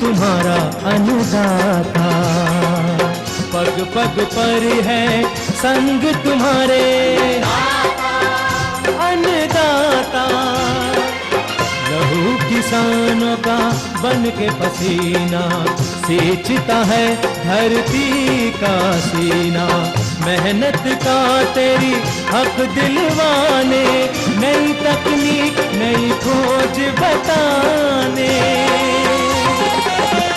तुम्हारा अन्नदाता, पग पग पर है संग तुम्हारे अन्नदाता। लहू किसानों का बन के पसीना सींचता है धरती का सीना। मेहनत का तेरी हक दिलवाने, नई तकनीक नई खोज बताने।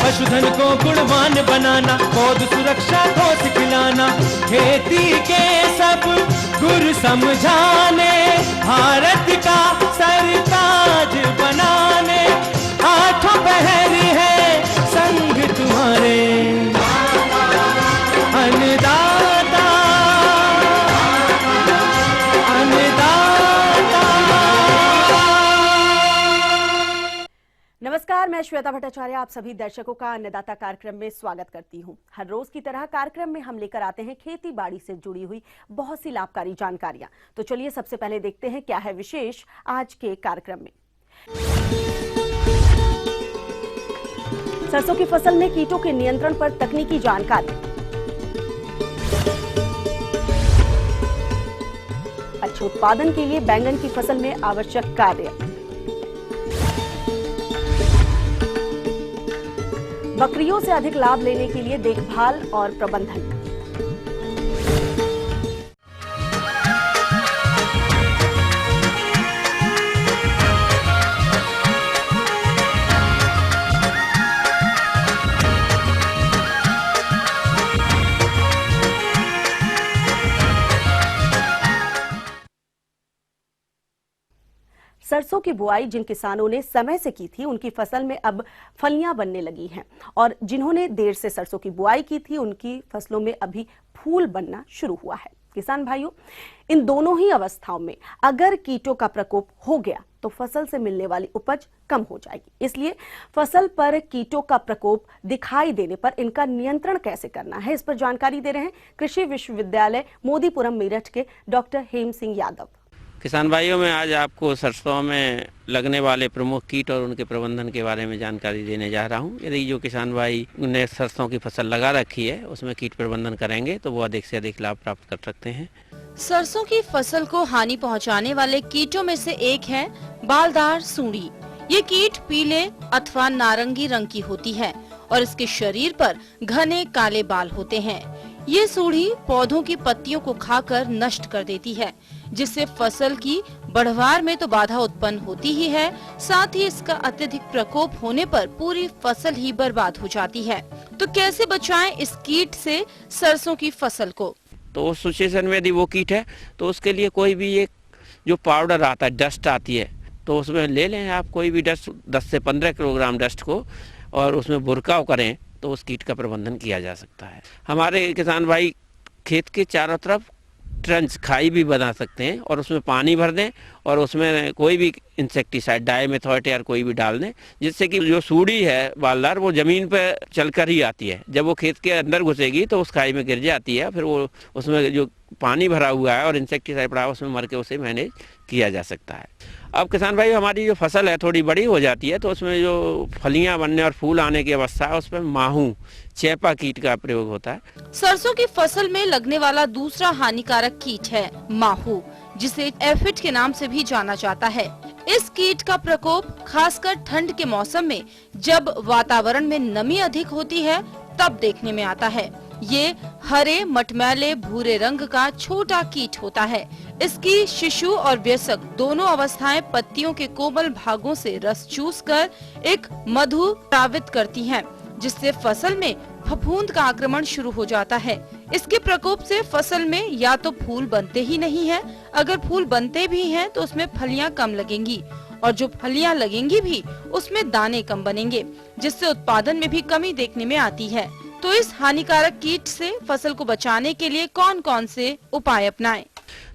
पशुधन को गुणवान बनाना, पौध सुरक्षा को सिखलाना, खेती के सब गुर समझाने, भारत का सरताज बनाने। आठों पहर है संग तुम्हारे अन्नदाता, अन्नदाता। नमस्कार, मैं श्वेता भट्टाचार्य आप सभी दर्शकों का अन्नदाता कार्यक्रम में स्वागत करती हूं। हर रोज की तरह कार्यक्रम में हम लेकर आते हैं खेती बाड़ी से जुड़ी हुई बहुत सी लाभकारी जानकारियां। तो चलिए सबसे पहले देखते हैं क्या है विशेष आज के कार्यक्रम में। सरसों की फसल में कीटों के नियंत्रण पर तकनीकी जानकारी। अच्छे उत्पादन के लिए बैंगन की फसल में आवश्यक कार्य। बकरियों से अधिक लाभ लेने के लिए देखभाल और प्रबंधन। सरसों की बुआई जिन किसानों ने समय से की थी उनकी फसल में अब फलियां बनने लगी हैं, और जिन्होंने देर से सरसों की बुआई की थी उनकी फसलों में अभी फूल बनना शुरू हुआ है। किसान भाइयों, इन दोनों ही अवस्थाओं में अगर कीटों का प्रकोप हो गया तो फसल से मिलने वाली उपज कम हो जाएगी। इसलिए फसल पर कीटों का प्रकोप दिखाई देने पर इनका नियंत्रण कैसे करना है, इस पर जानकारी दे रहे हैं कृषि विश्वविद्यालय मोदीपुरम मेरठ के डॉक्टर हेम सिंह यादव। किसान भाइयों, मैं आज आपको सरसों में लगने वाले प्रमुख कीट और उनके प्रबंधन के बारे में जानकारी देने जा रहा हूं। यदि जो किसान भाई ने सरसों की फसल लगा रखी है उसमें कीट प्रबंधन करेंगे तो वो अधिक से अधिक लाभ प्राप्त कर सकते हैं। सरसों की फसल को हानि पहुंचाने वाले कीटों में से एक है बालदार सूंडी। ये कीट पीले अथवा नारंगी रंग की होती है और इसके शरीर पर घने काले बाल होते हैं। ये सूंडी पौधों की पत्तियों को खाकर नष्ट कर देती है, जिससे फसल की बढ़वार में तो बाधा उत्पन्न होती ही है, साथ ही इसका अत्यधिक प्रकोप होने पर पूरी फसल ही बर्बाद हो जाती है। तो कैसे बचाएं इस कीट से सरसों की फसल को? तो उस सिचुएशन में यदि वो कीट है तो उसके लिए कोई भी एक जो पाउडर आता है, डस्ट आती है, तो उसमें ले लें आप कोई भी डस्ट, 10 से 15 किलोग्राम डस्ट को, और उसमें बुरकाव करें तो उस कीट का प्रबंधन किया जा सकता है। हमारे किसान भाई खेत के चारों तरफ ट्रंच खाई भी बना सकते हैं और उसमें पानी भर दें और उसमें कोई भी इंसेक्टिसाइड, डाइमेथॉयट या कोई भी डाल दें, जिससे कि जो सूड़ी है बालदार वो जमीन पर चलकर ही आती है। जब वो खेत के अंदर घुसेगी तो उस खाई में गिर जाती है, फिर वो उसमें जो पानी भरा हुआ है और इंसेक्टिसाइड पड़ा है उसमें मर के उसे मैनेज किया जा सकता है। अब किसान भाई, हमारी जो फसल है थोड़ी बड़ी हो जाती है तो उसमें जो फलियां बनने और फूल आने की अवस्था है उसमें माहू चेपा कीट का प्रयोग होता है। सरसों की फसल में लगने वाला दूसरा हानिकारक कीट है माहू, जिसे एफिड के नाम से भी जाना जाता है। इस कीट का प्रकोप खासकर ठंड के मौसम में जब वातावरण में नमी अधिक होती है तब देखने में आता है। ये हरे मटमैले भूरे रंग का छोटा कीट होता है। इसकी शिशु और वयस्क दोनों अवस्थाएं पत्तियों के कोमल भागों से रस चूसकर एक मधु स्रावित करती हैं, जिससे फसल में फफूंद का आक्रमण शुरू हो जाता है। इसके प्रकोप से फसल में या तो फूल बनते ही नहीं है, अगर फूल बनते भी हैं तो उसमें फलियां कम लगेंगी, और जो फलियां लगेंगी भी उसमें दाने कम बनेंगे, जिससे उत्पादन में भी कमी देखने में आती है। तो इस हानिकारक कीट से फसल को बचाने के लिए कौन कौन से उपाय अपनाएं?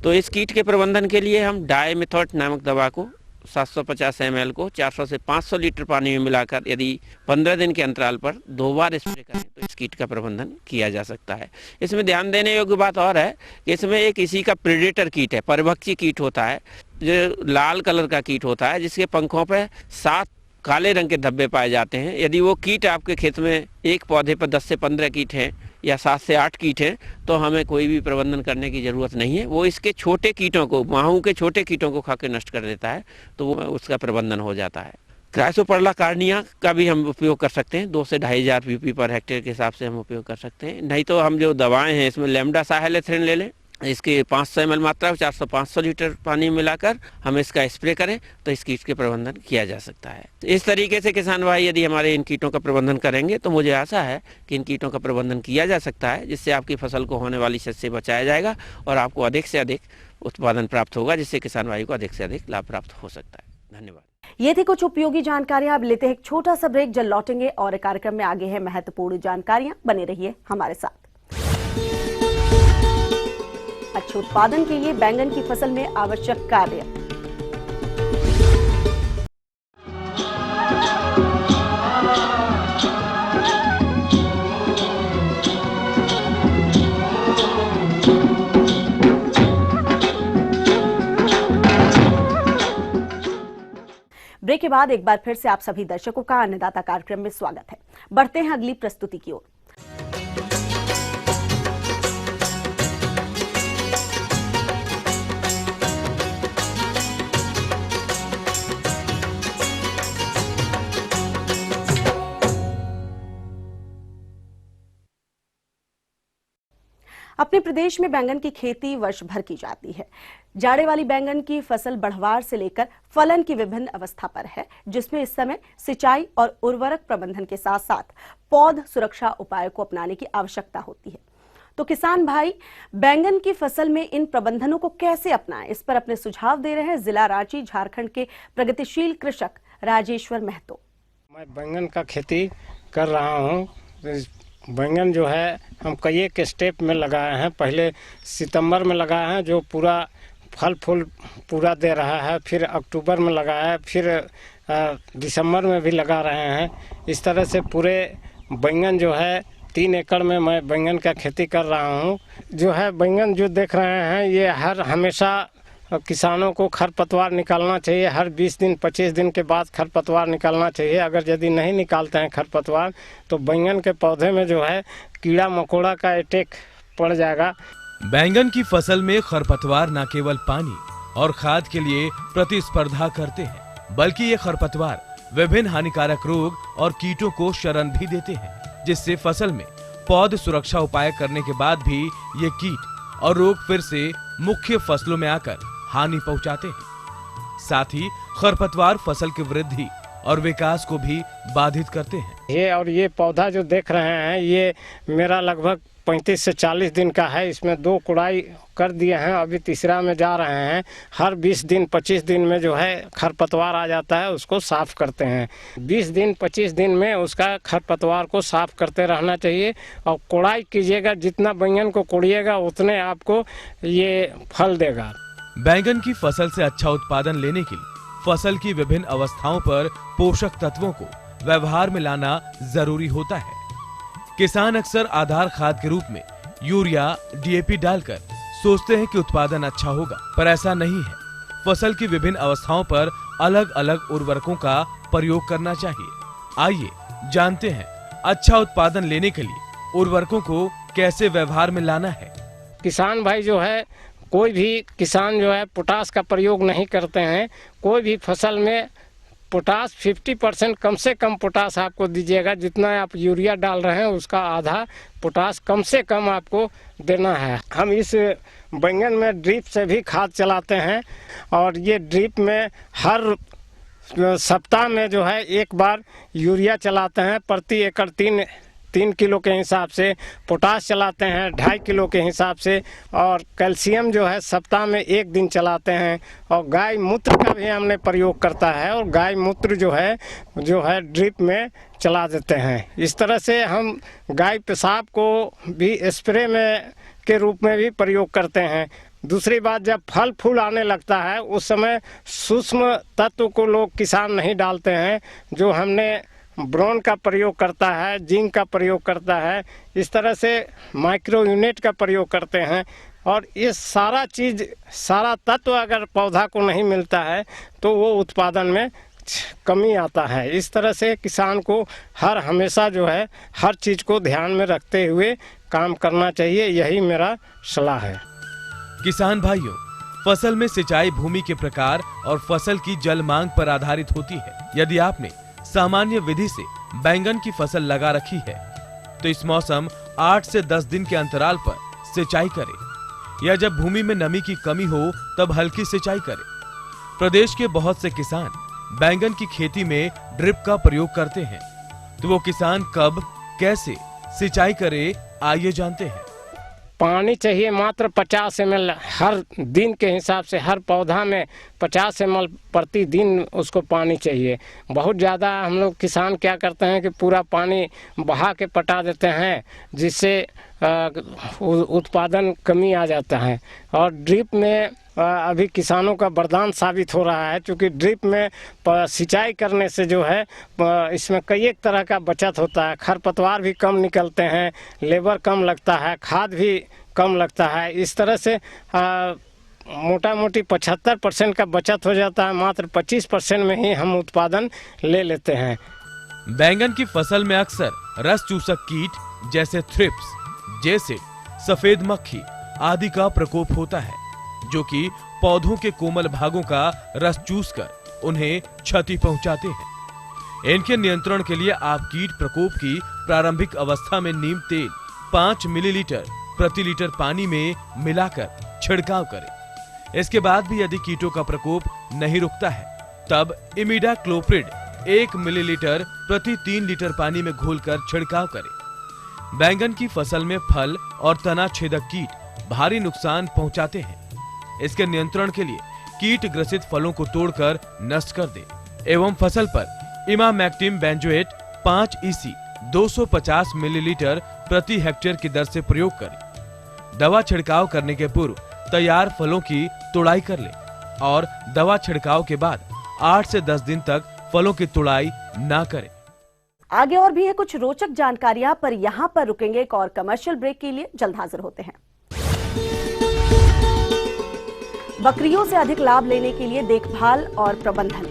तो इस कीट के प्रबंधन के लिए हम डाइमेथॉयट नामक दवा को 750 ml को 400 से 500 लीटर पानी में मिलाकर यदि 15 दिन के अंतराल पर 2 बार स्प्रे करें तो इस कीट का प्रबंधन किया जा सकता है। इसमें ध्यान देने योग्य बात और है कि इसमें एक इसी का प्रेडेटर कीट है, परभक्षी कीट होता है, जो लाल कलर का कीट होता है, जिसके पंखों पे 7 काले रंग के धब्बे पाए जाते हैं। यदि वो कीट आपके खेत में एक पौधे पर 10 से 15 कीट हैं या 7 से 8 कीट हैं तो हमें कोई भी प्रबंधन करने की ज़रूरत नहीं है। वो इसके छोटे कीटों को, माहू के छोटे कीटों को खा के नष्ट कर देता है, तो वो उसका प्रबंधन हो जाता है। क्राइसोपर्ला कार्निया का भी हम उपयोग कर सकते हैं। 2 से 2,500 ppb पर हेक्टेयर के हिसाब से हम उपयोग कर सकते हैं। नहीं तो हम जो दवाएं हैं इसमें लैम्डा साइलेथ्रिन ले लें, इसके 500 ml मात्रा 400-500 लीटर पानी मिलाकर हम इसका स्प्रे करें तो इस कीट के प्रबंधन किया जा सकता है। इस तरीके से किसान भाई यदि हमारे इन कीटों का प्रबंधन करेंगे तो मुझे आशा है कि इन कीटों का प्रबंधन किया जा सकता है, जिससे आपकी फसल को होने वाली क्षति से बचाया जाएगा और आपको अधिक से अधिक उत्पादन प्राप्त होगा, जिससे किसान भाई को अधिक से अधिक लाभ प्राप्त हो सकता है। धन्यवाद। ये थी कुछ उपयोगी जानकारियां। अब लेते हैं एक छोटा सा ब्रेक, जल्द लौटेंगे और कार्यक्रम में आगे है महत्वपूर्ण जानकारियां। बने रहिए हमारे साथ। अच्छे उत्पादन के लिए बैंगन की फसल में आवश्यक कार्य। ब्रेक के बाद एक बार फिर से आप सभी दर्शकों का अन्नदाता कार्यक्रम में स्वागत है। बढ़ते हैं अगली प्रस्तुति की ओर। अपने प्रदेश में बैंगन की खेती वर्ष भर की जाती है। जाड़े वाली बैंगन की फसल बढ़वार से लेकर फलन की विभिन्न अवस्था पर है, जिसमें इस समय सिंचाई और उर्वरक प्रबंधन के साथ साथ पौध सुरक्षा उपायों को अपनाने की आवश्यकता होती है। तो किसान भाई बैंगन की फसल में इन प्रबंधनों को कैसे अपनाएं, इस पर अपने सुझाव दे रहे हैं जिला रांची झारखंड के प्रगतिशील कृषक राजेश्वर महतो। मैं बैंगन का खेती कर रहा हूँ। बैंगन जो है हम कई एक स्टेप में लगाए हैं। पहले सितंबर में लगाए हैं जो पूरा फल फूल पूरा दे रहा है, फिर अक्टूबर में लगाया है, फिर दिसंबर में भी लगा रहे हैं। इस तरह से पूरे बैंगन जो है 3 एकड़ में मैं बैंगन का खेती कर रहा हूँ। जो है बैंगन जो देख रहे हैं ये हमेशा किसानों को खरपतवार निकालना चाहिए। हर 20 दिन 25 दिन के बाद खरपतवार निकालना चाहिए। अगर यदि नहीं निकालते हैं खरपतवार तो बैंगन के पौधे में जो है कीड़ा मकोड़ा का अटैक पड़ जाएगा। बैंगन की फसल में खरपतवार न केवल पानी और खाद के लिए प्रतिस्पर्धा करते हैं, बल्कि ये खरपतवार विभिन्न हानिकारक रोग और कीटों को शरण भी देते हैं, जिससे फसल में पौध सुरक्षा उपाय करने के बाद भी ये कीट और रोग फिर से मुख्य फसलों में आकर हानि पहुंचाते हैं। साथ ही खरपतवार फसल की वृद्धि और विकास को भी बाधित करते हैं। ये पौधा जो देख रहे हैं ये मेरा लगभग 35 से 40 दिन का है। इसमें 2 कुड़ाई कर दिए हैं, अभी तीसरा में जा रहे हैं। हर 20 दिन 25 दिन में जो है खरपतवार आ जाता है, उसको साफ करते हैं। 20 दिन 25 दिन में उसका खरपतवार को साफ करते रहना चाहिए और कुड़ाई कीजिएगा। जितना बैंगन को कोड़िएगा उतने आपको ये फल देगा। बैंगन की फसल से अच्छा उत्पादन लेने के लिए फसल की विभिन्न अवस्थाओं पर पोषक तत्वों को व्यवहार में लाना जरूरी होता है। किसान अक्सर आधार खाद के रूप में यूरिया DAP डालकर सोचते हैं कि उत्पादन अच्छा होगा, पर ऐसा नहीं है। फसल की विभिन्न अवस्थाओं पर अलग अलग उर्वरकों का प्रयोग करना चाहिए। आइए जानते हैं अच्छा उत्पादन लेने के लिए उर्वरकों को कैसे व्यवहार में लाना है। किसान भाई जो है कोई भी किसान जो है पोटास का प्रयोग नहीं करते हैं। कोई भी फसल में पोटास 50% कम से कम पोटास आपको दीजिएगा। जितना आप यूरिया डाल रहे हैं उसका आधा पोटास कम से कम आपको देना है। हम इस बैंगन में ड्रिप से भी खाद चलाते हैं और ये ड्रिप में हर सप्ताह में जो है एक बार यूरिया चलाते हैं। प्रति एकड़ 3 किलो के हिसाब से पोटास चलाते हैं 2.5 किलो के हिसाब से, और कैल्शियम जो है सप्ताह में 1 दिन चलाते हैं। और गाय मूत्र का भी हमने प्रयोग करता है और गाय मूत्र जो है ड्रिप में चला देते हैं। इस तरह से हम गाय पेशाब को भी स्प्रे में के रूप में भी प्रयोग करते हैं। दूसरी बात, जब फल फूल आने लगता है उस समय सूक्ष्म तत्व को लोग किसान नहीं डालते हैं। जो हमने ब्रोन का प्रयोग करता है, जिंक का प्रयोग करता है, इस तरह से माइक्रो यूनिट का प्रयोग करते हैं। और ये सारा तत्व अगर पौधा को नहीं मिलता है तो वो उत्पादन में कमी आता है। इस तरह से किसान को हमेशा जो है हर चीज़ को ध्यान में रखते हुए काम करना चाहिए, यही मेरा सलाह है। किसान भाइयों, फसल में सिंचाई भूमि के प्रकार और फसल की जल मांग पर आधारित होती है। यदि आपने सामान्य विधि से बैंगन की फसल लगा रखी है तो इस मौसम 8 से 10 दिन के अंतराल पर सिंचाई करें, या जब भूमि में नमी की कमी हो तब हल्की सिंचाई करें। प्रदेश के बहुत से किसान बैंगन की खेती में ड्रिप का प्रयोग करते हैं, तो वो किसान कब कैसे सिंचाई करे, आइए जानते हैं। पानी चाहिए मात्र 50 ml हर दिन के हिसाब से। हर पौधा में 50 ml प्रतिदिन उसको पानी चाहिए। बहुत ज़्यादा हम लोग किसान क्या करते हैं कि पूरा पानी बहा के पटा देते हैं, जिससे उत्पादन कमी आ जाता है। और ड्रिप में अभी किसानों का वरदान साबित हो रहा है, क्योंकि ड्रिप में सिंचाई करने से जो है इसमें कई एक तरह का बचत होता है। खरपतवार भी कम निकलते हैं, लेबर कम लगता है, खाद भी कम लगता है। इस तरह से मोटा मोटी 75% का बचत हो जाता है। मात्र 25% में ही हम उत्पादन ले लेते हैं। बैंगन की फसल में अक्सर रस चूसक कीट जैसे थ्रिप्स, जेसिड, सफेद मक्खी आदि का प्रकोप होता है, जो कि पौधों के कोमल भागों का रस चूसकर उन्हें क्षति पहुंचाते हैं। इनके नियंत्रण के लिए आप कीट प्रकोप की प्रारंभिक अवस्था में नीम तेल 5 मिलीलीटर प्रति लीटर पानी में मिलाकर छिड़काव करें। इसके बाद भी यदि कीटों का प्रकोप नहीं रुकता है तब इमिडाक्लोप्रिड 1 मिलीलीटर प्रति 3 लीटर पानी में घोलकर छिड़काव करें। बैंगन की फसल में फल और तना छेदक कीट भारी नुकसान पहुंचाते हैं। इसके नियंत्रण के लिए कीट ग्रसित फलों को तोड़कर नष्ट कर दे एवं फसल पर इमामेक्टिन बेंजोएट 5 EC 250 मिलीलीटर प्रति हेक्टेयर की दर से प्रयोग करें। दवा छिड़काव करने के पूर्व तैयार फलों की तुड़ाई कर ले और दवा छिड़काव के बाद 8 से 10 दिन तक फलों की तुड़ाई ना करें। आगे और भी है कुछ रोचक जानकारियां, पर यहाँ पर रुकेंगे एक और कमर्शियल ब्रेक के लिए। जल्द हाजिर होते हैं। बकरियों से अधिक लाभ लेने के लिए देखभाल और प्रबंधन।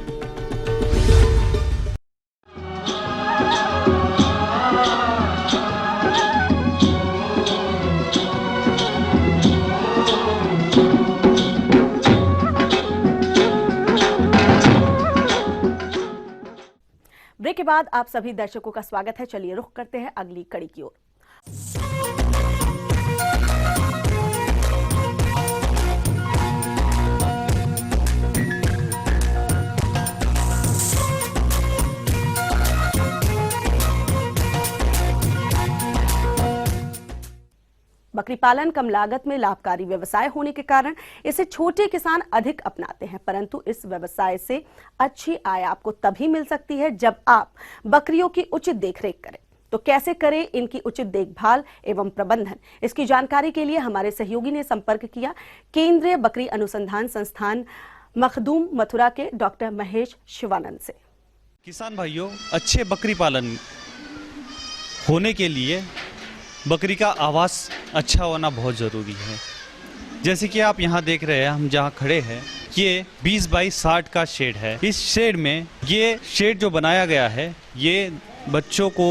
ब्रेक के बाद आप सभी दर्शकों का स्वागत है। चलिए रुख करते हैं अगली कड़ी की ओर। बकरी पालन कम लागत में लाभकारी व्यवसाय होने के कारण इसे छोटे किसान अधिक अपनाते हैं, परंतु इस व्यवसाय से अच्छी आय आपको तभी मिल सकती है जब आप बकरियों की उचित देखरेख करें। तो कैसे करें इनकी उचित देखभाल एवं प्रबंधन, इसकी जानकारी के लिए हमारे सहयोगी ने संपर्क किया केंद्रीय बकरी अनुसंधान संस्थान मखदूम मथुरा के डॉक्टर महेश शिवानंद से। किसान भाइयों, अच्छे बकरी पालन होने के लिए बकरी का आवास अच्छा होना बहुत ज़रूरी है। जैसे कि आप यहाँ देख रहे हैं, हम जहाँ खड़े हैं, ये 20 बाई 60 का शेड है। इस शेड में ये शेड जो बनाया गया है, ये बच्चों को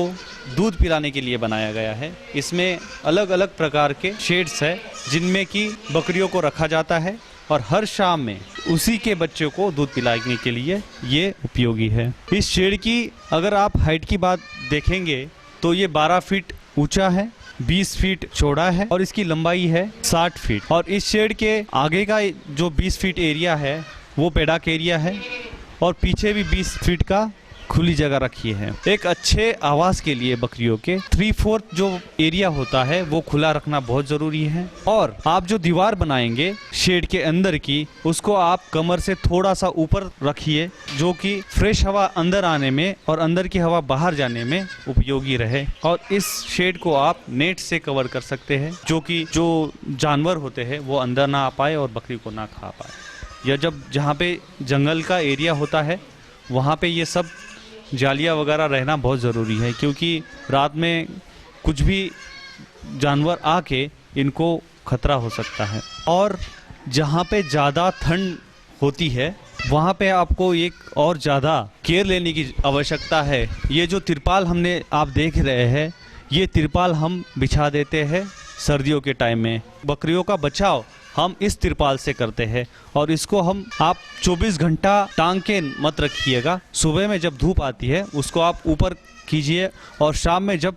दूध पिलाने के लिए बनाया गया है। इसमें अलग अलग प्रकार के शेड्स है जिनमें कि बकरियों को रखा जाता है और हर शाम में उसी के बच्चों को दूध पिलाने के लिए ये उपयोगी है। इस शेड की अगर आप हाइट की बात देखेंगे तो ये 12 फीट ऊंचा है, 20 फीट चौड़ा है और इसकी लंबाई है 60 फीट। और इस शेड के आगे का जो 20 फीट एरिया है वो पेडाक एरिया है और पीछे भी 20 फीट का खुली जगह रखी है। एक अच्छे आवास के लिए बकरियों के 3/4 जो एरिया होता है वो खुला रखना बहुत ज़रूरी है। और आप जो दीवार बनाएंगे शेड के अंदर की, उसको आप कमर से थोड़ा सा ऊपर रखिए, जो कि फ्रेश हवा अंदर आने में और अंदर की हवा बाहर जाने में उपयोगी रहे। और इस शेड को आप नेट से कवर कर सकते हैं, जो कि जो जानवर होते हैं वो अंदर ना आ पाए और बकरी को ना खा पाए। या जब जहाँ पे जंगल का एरिया होता है वहाँ पे ये सब जालियाँ वगैरह रहना बहुत ज़रूरी है, क्योंकि रात में कुछ भी जानवर आके इनको खतरा हो सकता है। और जहाँ पे ज़्यादा ठंड होती है वहाँ पे आपको एक और ज़्यादा केयर लेने की आवश्यकता है। ये जो तिरपाल हमने आप देख रहे हैं, ये तिरपाल हम बिछा देते हैं सर्दियों के टाइम में। बकरियों का बचाव हम इस तिरपाल से करते हैं और इसको आप 24 घंटा टांग के मत रखिएगा। सुबह में जब धूप आती है उसको आप ऊपर कीजिए और शाम में जब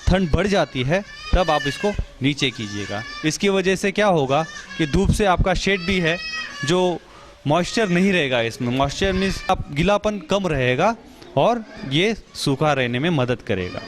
ठंड बढ़ जाती है तब आप इसको नीचे कीजिएगा। इसकी वजह से क्या होगा कि धूप से आपका शेड भी है जो मॉइस्चर नहीं रहेगा, इसमें मॉइस्चर मीन्स आप गीलापन कम रहेगा और ये सूखा रहने में मदद करेगा।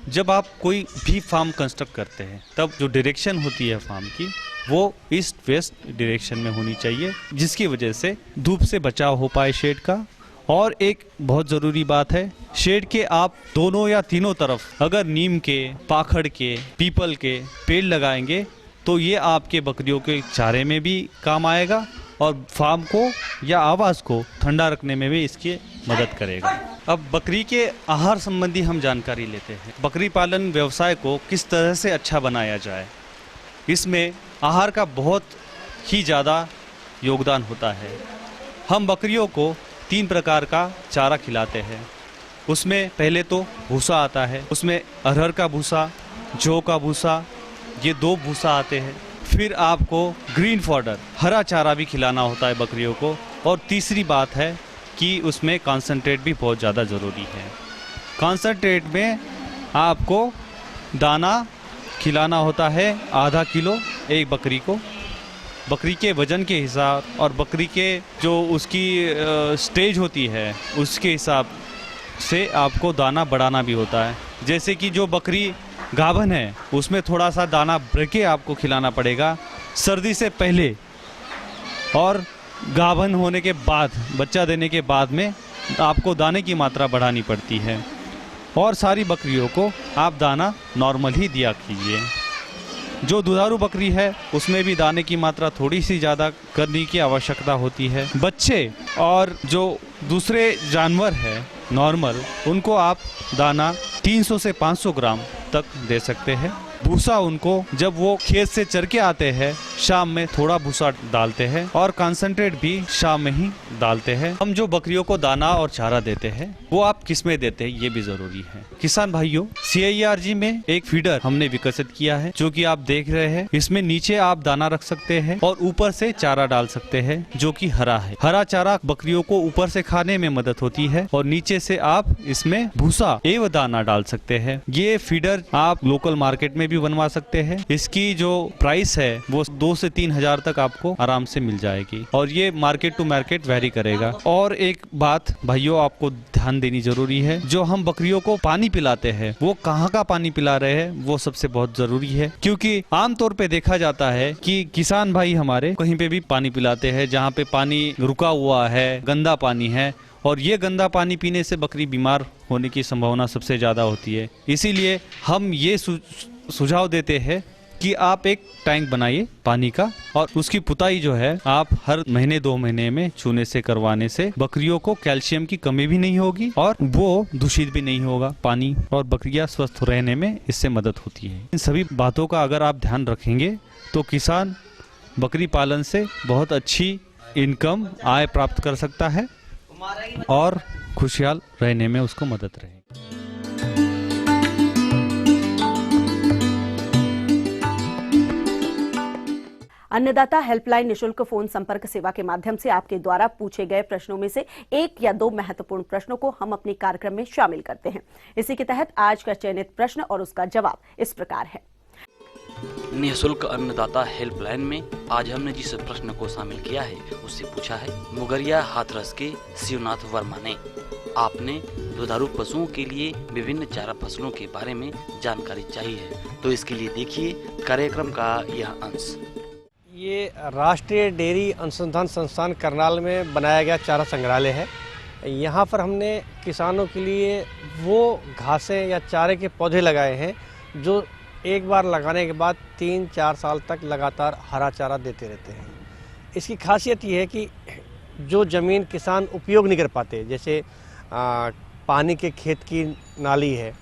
जब आप कोई भी फार्म कंस्ट्रक्ट करते हैं तब जो डायरेक्शन होती है फार्म की वो ईस्ट वेस्ट डायरेक्शन में होनी चाहिए, जिसकी वजह से धूप से बचाव हो पाए शेड का। और एक बहुत ज़रूरी बात है, शेड के आप दोनों या तीनों तरफ अगर नीम के, पाखड़ के, पीपल के पेड़ लगाएंगे तो ये आपके बकरियों के चारे में भी काम आएगा और फार्म को या आवास को ठंडा रखने में भी इसकी मदद करेगा। अब बकरी के आहार संबंधी हम जानकारी लेते हैं। बकरी पालन व्यवसाय को किस तरह से अच्छा बनाया जाए, इसमें आहार का बहुत ही ज़्यादा योगदान होता है। हम बकरियों को 3 प्रकार का चारा खिलाते हैं। उसमें पहले तो भूसा आता है, उसमें अरहर का भूसा, जौ का भूसा, ये 2 भूसा आते हैं। फिर आपको ग्रीन फॉडर, हरा चारा भी खिलाना होता है बकरियों को। और तीसरी बात है कि उसमें कॉन्सेंट्रेट भी बहुत ज़्यादा ज़रूरी है। कॉन्सेंट्रेट में आपको दाना खिलाना होता है आधा किलो एक बकरी को, बकरी के वज़न के हिसाब और बकरी के जो उसकी स्टेज होती है उसके हिसाब से आपको दाना बढ़ाना भी होता है। जैसे कि जो बकरी गाभन है उसमें थोड़ा सा दाना बढ़ के आपको खिलाना पड़ेगा सर्दी से पहले, और गाभन होने के बाद, बच्चा देने के बाद में आपको दाने की मात्रा बढ़ानी पड़ती है। और सारी बकरियों को आप दाना नॉर्मल ही दिया कीजिए। जो दुधारू बकरी है उसमें भी दाने की मात्रा थोड़ी सी ज़्यादा करने की आवश्यकता होती है। बच्चे और जो दूसरे जानवर हैं नॉर्मल, उनको आप दाना 300 से 500 ग्राम तक दे सकते हैं। भूसा उनको जब वो खेत से चर के आते हैं शाम में थोड़ा भूसा डालते हैं और कॉन्सेंट्रेट भी शाम में ही डालते हैं। हम जो बकरियों को दाना और चारा देते हैं वो आप किस में देते हैं ये भी जरूरी है। किसान भाइयों, CIRG में एक फीडर हमने विकसित किया है जो कि आप देख रहे हैं। इसमें नीचे आप दाना रख सकते हैं और ऊपर से चारा डाल सकते हैं जो कि हरा है। हरा चारा बकरियों को ऊपर से खाने में मदद होती है और नीचे से आप इसमें भूसा एवं दाना डाल सकते हैं। ये फीडर आप लोकल मार्केट में भी बनवा सकते हैं। इसकी जो प्राइस है वो 2 से 3 हजार तक आपको आराम से मिल जाएगी और ये मार्केट टू मार्केट वेरी करेगा। और एक बात भाइयों आपको ध्यान देनी जरूरी है, जो हम बकरियों को पानी पिलाते हैं वो कहाँ का पानी पिला रहे हैं वो सबसे बहुत जरूरी है, क्योंकि आमतौर पे देखा जाता है कि किसान भाई हमारे कहीं पे भी पानी पिलाते हैं जहाँ पे पानी रुका हुआ है, गंदा पानी है, और ये गंदा पानी पीने से बकरी बीमार होने की संभावना सबसे ज़्यादा होती है। इसीलिए हम ये सुझाव देते हैं कि आप एक टैंक बनाइए पानी का और उसकी पुताई जो है आप हर महीने 2 महीने में चूने से करवाने से बकरियों को कैल्शियम की कमी भी नहीं होगी और वो दूषित भी नहीं होगा पानी, और बकरियां स्वस्थ रहने में इससे मदद होती है। इन सभी बातों का अगर आप ध्यान रखेंगे तो किसान बकरी पालन से बहुत अच्छी इनकम आय प्राप्त कर सकता है और खुशहाल रहने में उसको मदद रहेगी। अन्नदाता हेल्पलाइन निशुल्क फोन संपर्क सेवा के माध्यम से आपके द्वारा पूछे गए प्रश्नों में से 1 या 2 महत्वपूर्ण प्रश्नों को हम अपने कार्यक्रम में शामिल करते हैं। इसी के तहत आज का चयनित प्रश्न और उसका जवाब इस प्रकार है। निःशुल्क अन्नदाता हेल्पलाइन में आज हमने जिस प्रश्न को शामिल किया है उससे पूछा है, मुगरिया हाथरस के शिवनाथ वर्मा ने, आपने दुधारू पशुओं के लिए विभिन्न चारा फसलों के बारे में जानकारी चाहिए, तो इसके लिए देखिए कार्यक्रम का यह अंश। ये राष्ट्रीय डेयरी अनुसंधान संस्थान करनाल में बनाया गया चारा संग्रहालय है। यहाँ पर हमने किसानों के लिए वो घासें या चारे के पौधे लगाए हैं जो एक बार लगाने के बाद 3-4 साल तक लगातार हरा चारा देते रहते हैं। इसकी खासियत ये है कि जो ज़मीन किसान उपयोग नहीं कर पाते, जैसे पानी के खेत की नाली है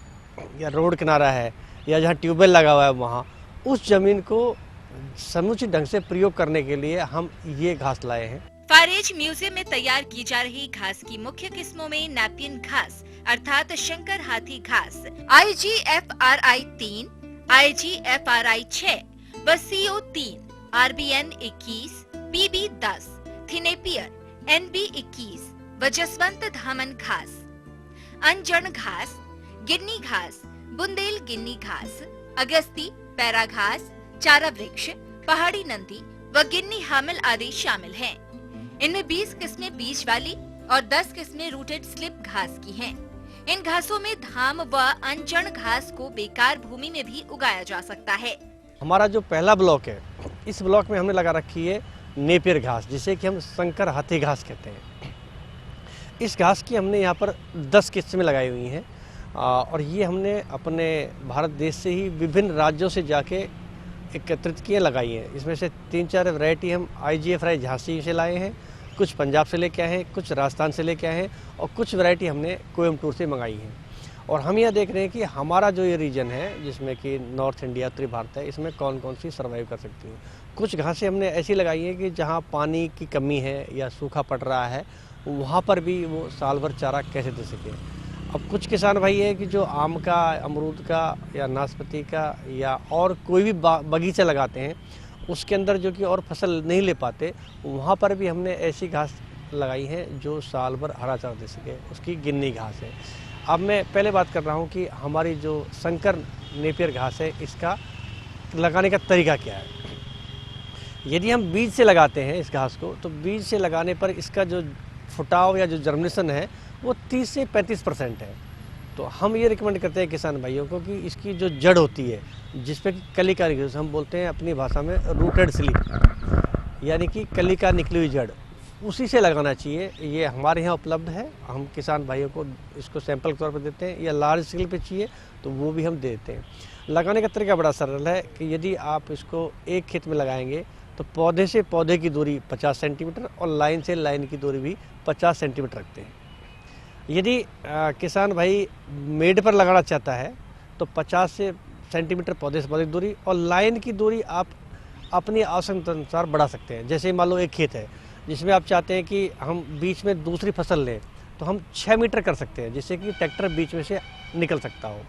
या रोड किनारा है या जहाँ ट्यूबवेल लगा हुआ है, वहाँ उस ज़मीन को समुचित ढंग से प्रयोग करने के लिए हम ये घास लाए हैं। फारेज म्यूजियम में तैयार की जा रही घास की मुख्य किस्मों में नेपियन घास अर्थात शंकर हाथी घास IGFRI 3, IGFRI 6 व CO 3, RBN 21, PB 10, थिनेपियर, NB 21 व जसवंत धामन घास, अंजन घास, गिन्नी घास, बुंदेल गिन्नी घास, अगस्ती, पैरा घास, चारा वृक्ष, पहाड़ी नंदी व गिन्नी हामिल आदि शामिल हैं। इनमें 20 किस्में बीज वाली और 10 किस्में रूटेड स्लिप घास की हैं। इन घासों में धाम व अंजन घास को बेकार भूमि में भी उगाया जा सकता है। हमारा जो पहला ब्लॉक है, इस ब्लॉक में हमने लगा रखी है नेपियर घास, जिसे कि हम शंकर हाथी घास कहते हैं। इस घास की हमने यहाँ पर 10 किस्में लगाई हुई हैं और ये हमने अपने भारत देश से ही विभिन्न राज्यों से जाके एकत्रित किए लगाई हैं। इसमें से 3-4 वैरायटी हम IGFRI झांसी से लाए हैं, कुछ पंजाब से लेके आए हैं, कुछ राजस्थान से लेके आए हैं और कुछ वैरायटी हमने कोयम्बटूर से मंगाई हैं। और हम यह देख रहे हैं कि हमारा जो ये रीजन है, जिसमें कि नॉर्थ इंडिया, उत्तरी भारत है, इसमें कौन कौन सी सर्वाइव कर सकती हैं। कुछ घासें हमने ऐसी लगाई हैं कि जहाँ पानी की कमी है या सूखा पड़ रहा है, वहाँ पर भी वो साल भर चारा कैसे दे सके। अब कुछ किसान भाई है कि जो आम का, अमरूद का या नाशपाती का या और कोई भी बगीचा लगाते हैं, उसके अंदर जो कि और फसल नहीं ले पाते, वहाँ पर भी हमने ऐसी घास लगाई है जो साल भर हरा चारा दे सके, उसकी गिन्नी घास है। अब मैं पहले बात कर रहा हूँ कि हमारी जो शंकर नेपियर घास है, इसका लगाने का तरीका क्या है। यदि हम बीज से लगाते हैं इस घास को, तो बीज से लगाने पर इसका जो फुटाव या जो जर्मिनेशन है वो 30 से 35% है। तो हम ये रिकमेंड करते हैं किसान भाइयों को कि इसकी जो जड़ होती है, जिस पे कि कलिका, हम बोलते हैं अपनी भाषा में रूटेड स्लिप, यानी कि कलिका निकली हुई जड़, उसी से लगाना चाहिए। ये हमारे यहाँ उपलब्ध है, हम किसान भाइयों को इसको सैंपल के तौर पर देते हैं, या लार्ज स्केल पे चाहिए तो वो भी हम देते हैं। लगाने का तरीका बड़ा सरल है कि यदि आप इसको एक खेत में लगाएंगे तो पौधे से पौधे की दूरी 50 सेंटीमीटर और लाइन से लाइन की दूरी भी 50 सेंटीमीटर रखते हैं। यदि किसान भाई मेड पर लगाना चाहता है तो 50 सेंटीमीटर पौधे से पौधे की दूरी और लाइन की दूरी आप अपनी आवश्यकता अनुसार बढ़ा सकते हैं। जैसे मान लो एक खेत है जिसमें आप चाहते हैं कि हम बीच में दूसरी फसल लें, तो हम 6 मीटर कर सकते हैं, जिससे कि ट्रैक्टर बीच में से निकल सकता हो।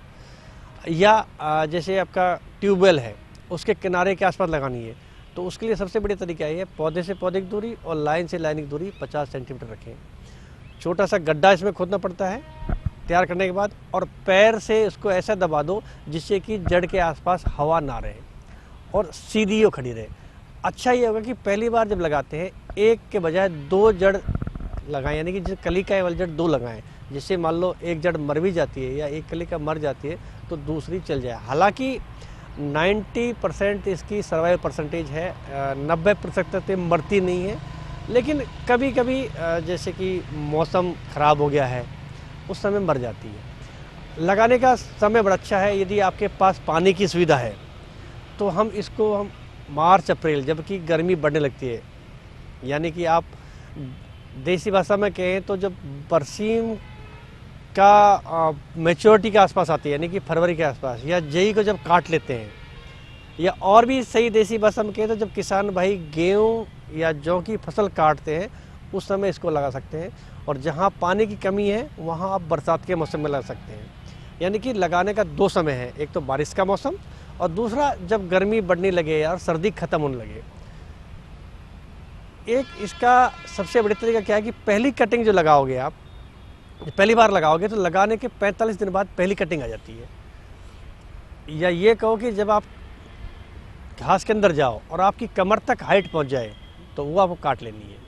या जैसे आपका ट्यूबवेल है, उसके किनारे के आसपास लगानी है, तो उसके लिए सबसे बढ़िया तरीका ये है, पौधे से पौधे की दूरी और लाइन से लाइन की दूरी 50 सेंटीमीटर रखें। छोटा सा गड्ढा इसमें खोदना पड़ता है तैयार करने के बाद, और पैर से उसको ऐसा दबा दो जिससे कि जड़ के आसपास हवा ना रहे और सीधी हो खड़ी रहे। अच्छा ये होगा कि पहली बार जब लगाते हैं, एक के बजाय 2 जड़ लगाएं, यानी कि जो कलिका वाली जड़ 2 लगाएं, जिससे मान लो एक जड़ मर भी जाती है या एक कलिका मर जाती है तो दूसरी चल जाए। हालांकि 90% इसकी सर्वाइवल परसेंटेज है, 90% तक मरती नहीं है, लेकिन कभी कभी जैसे कि मौसम ख़राब हो गया है उस समय मर जाती है। लगाने का समय बड़ा अच्छा है। यदि आपके पास पानी की सुविधा है तो हम मार्च अप्रैल, जबकि गर्मी बढ़ने लगती है, यानी कि आप देसी भाषा में कहें तो जब बरसीम का मैच्योरिटी के आसपास आती है, यानी कि फरवरी के आसपास, या जई को जब काट लेते हैं, या और भी सही देसी भाषा में कहें तो जब किसान भाई गेहूँ या जौ की फसल काटते हैं, उस समय इसको लगा सकते हैं। और जहाँ पानी की कमी है वहाँ आप बरसात के मौसम में लगा सकते हैं। यानी कि लगाने का 2 समय है, एक तो बारिश का मौसम और दूसरा जब गर्मी बढ़ने लगे और सर्दी खत्म होने लगे। एक इसका सबसे बड़ी तरीका क्या है कि पहली कटिंग जो लगाओगे आप, पहली बार लगाओगे तो लगाने के 45 दिन बाद पहली कटिंग आ जाती है। या ये कहो कि जब आप घास के अंदर जाओ और आपकी कमर तक हाइट पहुंच जाए तो वो आपको काट लेनी है।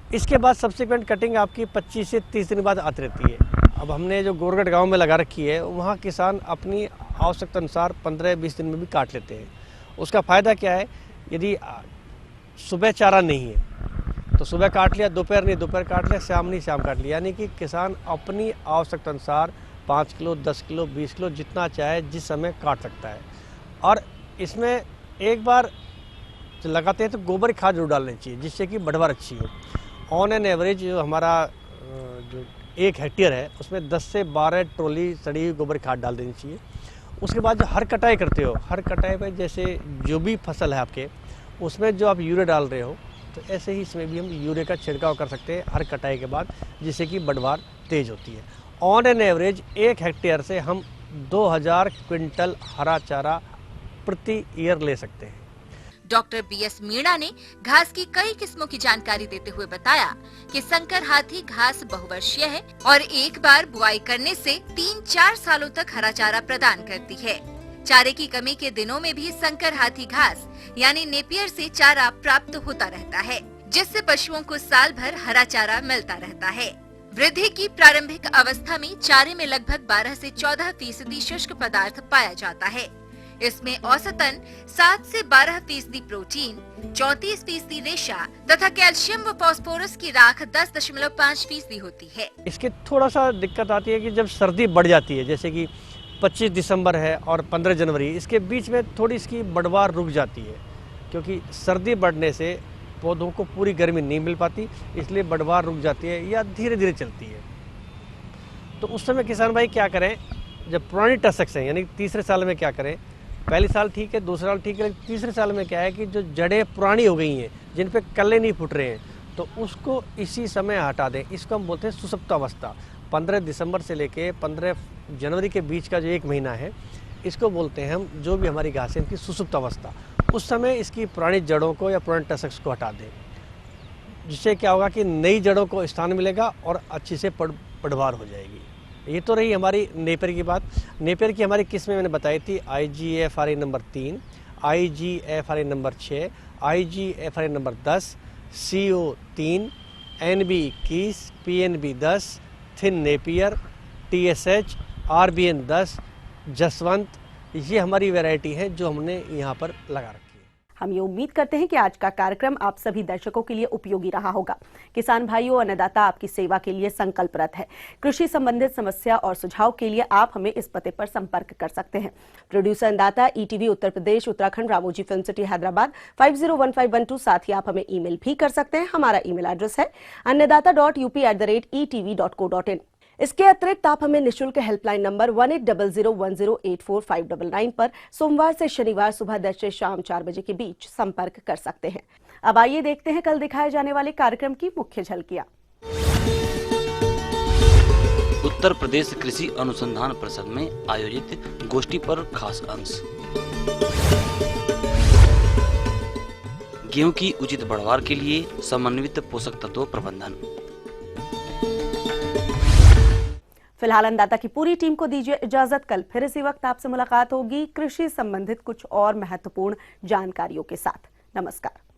इसके बाद सब्सिक्वेंट कटिंग आपकी 25 से 30 दिन बाद आती रहती है। अब हमने जो गोरगढ़ गांव में लगा रखी है, वहाँ किसान अपनी आवश्यकता अनुसार 15-20 दिन में भी काट लेते हैं। उसका फ़ायदा क्या है, यदि सुबह चारा नहीं है तो सुबह काट लिया, दोपहर नहीं दोपहर काट लिया, शाम नहीं शाम काट लिया। यानी कि किसान अपनी आवश्यकता अनुसार 5 किलो, 10 किलो, 20 किलो जितना चाहे जिस समय काट सकता है। और इसमें एक बार जो लगाते हैं तो गोबर खाद जरूर डालनी चाहिए, जिससे कि बढ़वार अच्छी हो। ऑन एन एवरेज जो हमारा जो 1 हेक्टेयर है उसमें 10 से 12 ट्रॉली सड़ी हुई गोबर खाद डाल देनी चाहिए। उसके बाद जो हर कटाई करते हो, हर कटाई में जैसे जो भी फसल है आपके, उसमें जो आप यूरिया डाल रहे हो तो ऐसे ही इसमें भी हम यूरिया का छिड़काव कर सकते हैं हर कटाई के बाद, जिससे कि बढ़वार तेज होती है। ऑन एन एवरेज 1 हेक्टेयर से हम 2000 क्विंटल हरा चारा प्रति ईयर ले सकते हैं। डॉक्टर बीएस मीणा ने घास की कई किस्मों की जानकारी देते हुए बताया कि संकर हाथी घास बहुवर्षीय है और एक बार बुआई करने से 3-4 सालों तक हरा चारा प्रदान करती है। चारे की कमी के दिनों में भी संकर हाथी घास यानी नेपियर से चारा प्राप्त होता रहता है, जिससे पशुओं को साल भर हरा चारा मिलता रहता है। वृद्धि की प्रारंभिक अवस्था में चारे में लगभग 12 से 14% शुष्क पदार्थ पाया जाता है। इसमें औसतन 7 से 12% प्रोटीन, 34% रेशा तथा कैल्शियम व फास्फोरस की राख 10.5% होती है। इसके थोड़ा सा दिक्कत आती है कि जब सर्दी बढ़ जाती है, जैसे कि 25 दिसंबर है और 15 जनवरी, इसके बीच में थोड़ी इसकी बढ़वार रुक जाती है, क्योंकि सर्दी बढ़ने से पौधों को पूरी गर्मी नहीं मिल पाती, इसलिए बढ़वार रुक जाती है या धीरे धीरे चलती है। तो उस समय किसान भाई क्या करें, जब पुरानी टसक है यानी तीसरे साल में क्या करें, पहले साल ठीक है, दूसरे साल ठीक है, लेकिन तीसरे साल में क्या है कि जो जड़ें पुरानी हो गई हैं, जिन पे कल्ले नहीं फूट रहे हैं, तो उसको इसी समय हटा दें। इसको हम बोलते हैं सुसुप्तावस्था। 15 दिसंबर से लेके 15 जनवरी के बीच का जो 1 महीना है, इसको बोलते हैं हम, जो भी हमारी घास है इनकी सुसुप्तावस्था। उस समय इसकी पुरानी जड़ों को या पुराने टसक्स को हटा दें, जिससे क्या होगा कि नई जड़ों को स्थान मिलेगा और अच्छी से बढ़वार हो जाएगी। ये तो रही हमारी नेपियर की बात। नेपियर की हमारी किस्में मैंने बताई थी, IGFRA number 3, IGFRA number 6, IGFRA number 10, CO3, NB 21, PNB 10, thin Napier, TSH, RBN 10, Jaswant, ये हमारी वैरायटी है जो हमने यहाँ पर लगा रखी है। हम ये उम्मीद करते हैं कि आज का कार्यक्रम आप सभी दर्शकों के लिए उपयोगी रहा होगा। किसान भाइयों, अन्नदाता आपकी सेवा के लिए संकल्परत है। कृषि संबंधित समस्या और सुझाव के लिए आप हमें इस पते पर संपर्क कर सकते हैं। प्रोड्यूसर अन्नदाता, ETV Uttar Pradesh, Uttarakhand, Ramoji film city, Hyderabad 501512। साथ ही आप हमें ईमेल भी कर सकते हैं। हमारा ईमेल एड्रेस है annadaata.up@etv.co.in। इसके अतिरिक्त आप हमें निःशुल्क हेल्पलाइन नंबर 180010845999 पर सोमवार से शनिवार सुबह 10 से शाम 4 बजे के बीच संपर्क कर सकते हैं। अब आइए देखते हैं कल दिखाए जाने वाले कार्यक्रम की मुख्य झलकियां। उत्तर प्रदेश कृषि अनुसंधान परिषद में आयोजित गोष्ठी पर खास अंश। गेहूं की उचित बढ़वार के लिए समन्वित पोषक तत्व प्रबंधन। फिलहाल अन्नदाता की पूरी टीम को दीजिए इजाजत। कल फिर इसी वक्त आपसे मुलाकात होगी कृषि संबंधित कुछ और महत्वपूर्ण जानकारियों के साथ। नमस्कार।